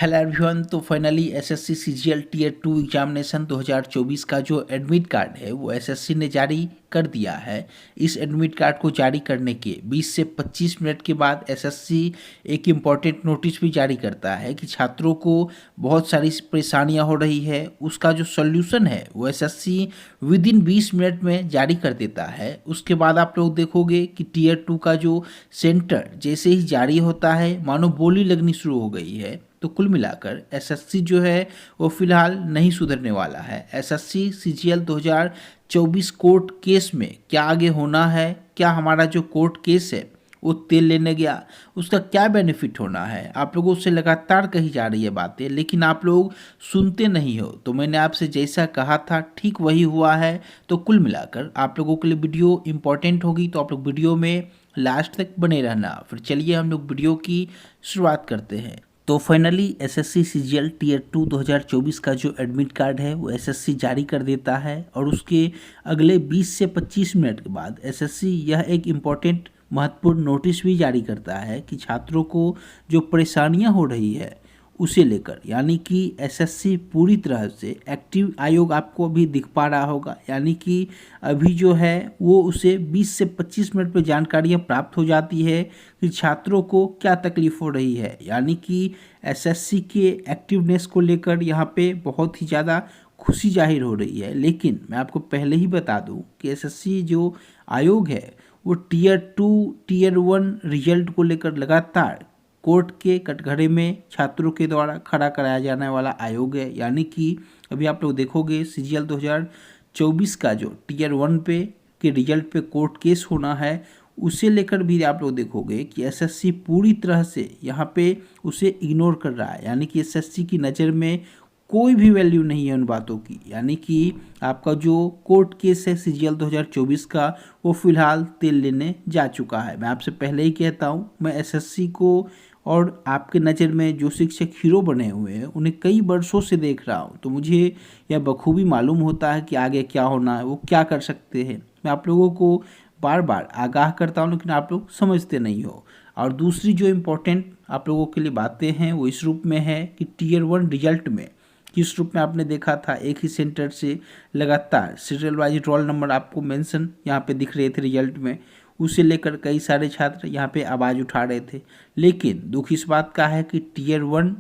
Hello everyone. तो finally SSC CGL tier 2 examination 2024 का जो एडमिट कार्ड है वो एसएससी ने जारी कर दिया है। इस एडमिट कार्ड को जारी करने के 20 से 25 मिनट के बाद एसएससी एक इम्पॉर्टेंट नोटिस भी जारी करता है कि छात्रों को बहुत सारी परेशानियां हो रही है। उसका जो सॉल्यूशन है वो एसएससी विद इन 20 मिनट में जारी कर देता है। उसके बाद आप लोग देखोगे कि टीयर 2 का जो सेंटर जैसे ही जारी होता है मानो बोली लगनी शुरू हो गई है। तो कुल मिलाकर एसएससी जो है वो फिलहाल नहीं सुधरने वाला है। एसएससी सीजीएल 2024 कोर्ट केस में क्या आगे होना है, क्या हमारा जो कोर्ट केस है वो तेल लेने गया, उसका क्या बेनिफिट होना है, आप लोगों से लगातार कही जा रही है बातें, लेकिन आप लोग सुनते नहीं हो। तो मैंने आपसे जैसा कहा था ठीक वही हुआ है। तो कुल मिलाकर आप लोगों के लिए वीडियो इंपॉर्टेंट होगी, तो आप लोग वीडियो में लास्ट तक बने रहना। फिर चलिए हम लोग वीडियो की शुरुआत करते हैं। तो फाइनली एसएससी सीजीएल टीयर 2 2024 का जो एडमिट कार्ड है वो एसएससी जारी कर देता है और उसके अगले 20 से 25 मिनट के बाद एसएससी यह एक इम्पॉर्टेंट महत्वपूर्ण नोटिस भी जारी करता है कि छात्रों को जो परेशानियां हो रही है उसे लेकर, यानी कि एसएससी पूरी तरह से एक्टिव आयोग आपको अभी दिख पा रहा होगा, यानी कि अभी जो है वो उसे 20 से 25 मिनट में जानकारियां प्राप्त हो जाती है कि छात्रों को क्या तकलीफ हो रही है। यानी कि एसएससी के एक्टिवनेस को लेकर यहाँ पे बहुत ही ज़्यादा खुशी जाहिर हो रही है। लेकिन मैं आपको पहले ही बता दूं कि एसएससी जो आयोग है वो टीयर 2 टीयर 1 रिजल्ट को लेकर लगातार कोर्ट के कटघरे में छात्रों के द्वारा खड़ा कराया जाने वाला आयोग है। यानी कि अभी आप लोग देखोगे सीजीएल 2024 का जो टीयर 1 पे के रिजल्ट पे कोर्ट केस होना है उसे लेकर भी आप लोग देखोगे कि एसएससी पूरी तरह से यहाँ पे उसे इग्नोर कर रहा है। यानी कि एसएससी की नज़र में कोई भी वैल्यू नहीं है उन बातों की। यानी कि आपका जो कोर्ट केस है सीजीएल 2024 का वो फिलहाल तेल लेने जा चुका है। मैं आपसे पहले ही कहता हूँ, मैं एसएससी को और आपके नज़र में जो शिक्षक हीरो बने हुए हैं उन्हें कई वर्षों से देख रहा हूँ, तो मुझे यह बखूबी मालूम होता है कि आगे क्या होना है, वो क्या कर सकते हैं। मैं आप लोगों को बार बार आगाह करता हूँ लेकिन आप लोग समझते नहीं हो। और दूसरी जो इम्पोर्टेंट आप लोगों के लिए बातें हैं वो इस रूप में है कि टीयर 1 रिजल्ट में किस रूप में आपने देखा था, एक ही सेंटर से लगातार सीरियल वाइज रोल नंबर आपको मेंशन यहाँ पे दिख रहे थे रिजल्ट में, उसे लेकर कई सारे छात्र यहाँ पे आवाज़ उठा रहे थे। लेकिन दुख इस बात का है कि टीयर 1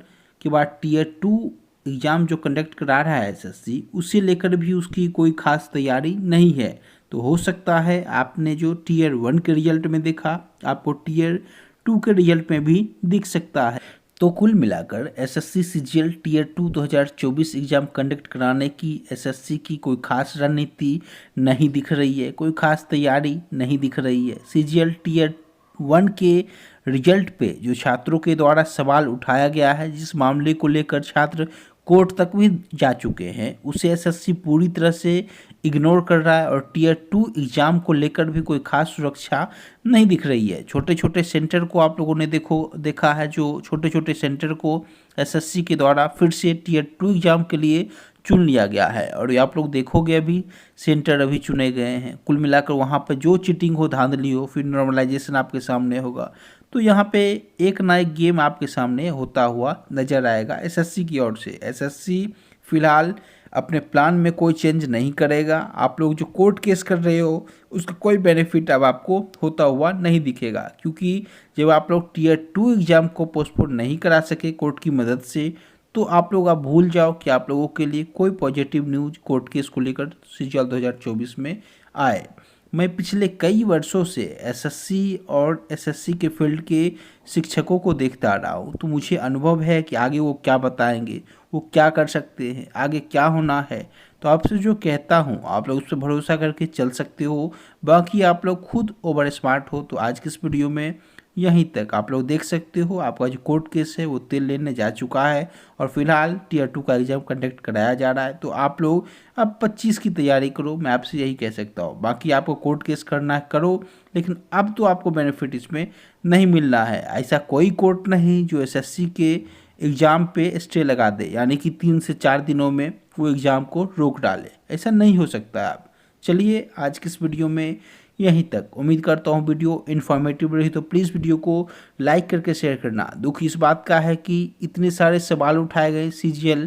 के बाद टीयर 2 एग्ज़ाम जो कंडक्ट करा रहा है एसएससी उसे लेकर भी उसकी कोई खास तैयारी नहीं है। तो हो सकता है आपने जो टीयर 1 के रिजल्ट में देखा आपको टीयर 2 के रिजल्ट में भी दिख सकता है। तो कुल मिलाकर SSC CGL tier 2 2024 exam conduct कराने की एसएससी की कोई खास रणनीति नहीं दिख रही है, कोई खास तैयारी नहीं दिख रही है। सीजीएल टीयर 1 के रिजल्ट पे जो छात्रों के द्वारा सवाल उठाया गया है, जिस मामले को लेकर छात्र कोर्ट तक भी जा चुके हैं, उसे एसएससी पूरी तरह से इग्नोर कर रहा है और टीयर 2 एग्ज़ाम को लेकर भी कोई खास सुरक्षा नहीं दिख रही है। छोटे छोटे सेंटर को आप लोगों ने देखा है, जो छोटे छोटे सेंटर को एसएससी के द्वारा फिर से टीयर 2 एग्ज़ाम के लिए चुन लिया गया है और आप लोग देखोगे अभी सेंटर अभी चुने गए हैं। कुल मिलाकर वहाँ पर जो चीटिंग हो, धांधली हो, फिर नॉर्मलाइजेशन आपके सामने होगा। तो यहाँ पे एक ना एक गेम आपके सामने होता हुआ नजर आएगा एसएससी की ओर से। एसएससी फिलहाल अपने प्लान में कोई चेंज नहीं करेगा। आप लोग जो कोर्ट केस कर रहे हो उसका कोई बेनिफिट अब आपको होता हुआ नहीं दिखेगा, क्योंकि जब आप लोग टीयर 2 एग्ज़ाम को पोस्टपोन नहीं करा सके कोर्ट की मदद से, तो आप लोग अब भूल जाओ कि आप लोगों के लिए कोई पॉजिटिव न्यूज़ कोर्ट केस को लेकर सीजीएल 2024 में आए। मैं पिछले कई वर्षों से एसएससी और एसएससी के फील्ड के शिक्षकों को देखता आ रहा हूँ, तो मुझे अनुभव है कि आगे वो क्या बताएंगे, वो क्या कर सकते हैं, आगे क्या होना है। तो आपसे जो कहता हूँ आप लोग उस पर भरोसा करके चल सकते हो, बाकी आप लोग खुद ओवर स्मार्ट हो। तो आज की इस वीडियो में यहीं तक आप लोग देख सकते हो, आपका जो कोर्ट केस है वो तेल लेने जा चुका है और फिलहाल टीयर 2 का एग्जाम कंडक्ट कराया जा रहा है। तो आप लोग अब 25 की तैयारी करो, मैं आपसे यही कह सकता हूँ। बाकी आपको कोर्ट केस करना है करो, लेकिन अब तो आपको बेनिफिट इसमें नहीं मिल रहा है। ऐसा कोई कोर्ट नहीं जो एसएससी के एग्ज़ाम पे स्टे लगा दे, यानी कि 3 से 4 दिनों में वो एग्ज़ाम को रोक डाले, ऐसा नहीं हो सकता। आप चलिए आज की इस वीडियो में यहीं तक। उम्मीद करता हूँ वीडियो इन्फॉर्मेटिव रही, तो प्लीज़ वीडियो को लाइक करके शेयर करना। दुख इस बात का है कि इतने सारे सवाल उठाए गए CGL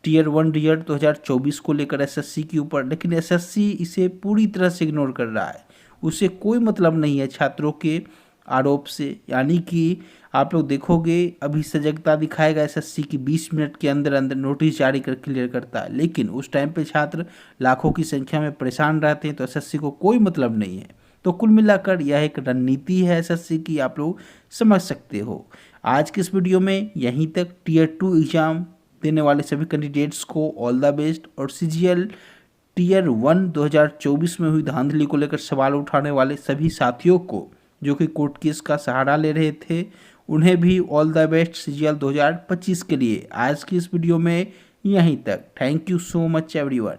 टीयर 1 रिजल्ट 2024 को लेकर SSC के ऊपर, लेकिन SSC इसे पूरी तरह से इग्नोर कर रहा है। उसे कोई मतलब नहीं है छात्रों के आरोप से। यानी कि आप लोग देखोगे अभी सजगता दिखाएगा SSC की 20 मिनट के अंदर अंदर नोटिस जारी कर क्लियर करता है, लेकिन उस टाइम पे छात्र लाखों की संख्या में परेशान रहते हैं, तो SSC को कोई मतलब नहीं है। तो कुल मिलाकर यह एक रणनीति है SSC की, आप लोग समझ सकते हो। आज के इस वीडियो में यहीं तक। टीयर 2 एग्जाम देने वाले सभी कैंडिडेट्स को ऑल द बेस्ट, और CGL टीयर 1 2024 में हुई धांधली को लेकर सवाल उठाने वाले सभी साथियों को जो कि कोर्ट केस का सहारा ले रहे थे, उन्हें भी ऑल द बेस्ट CGL 2025 के लिए। आज की इस वीडियो में यहीं तक। Thank you so much everyone.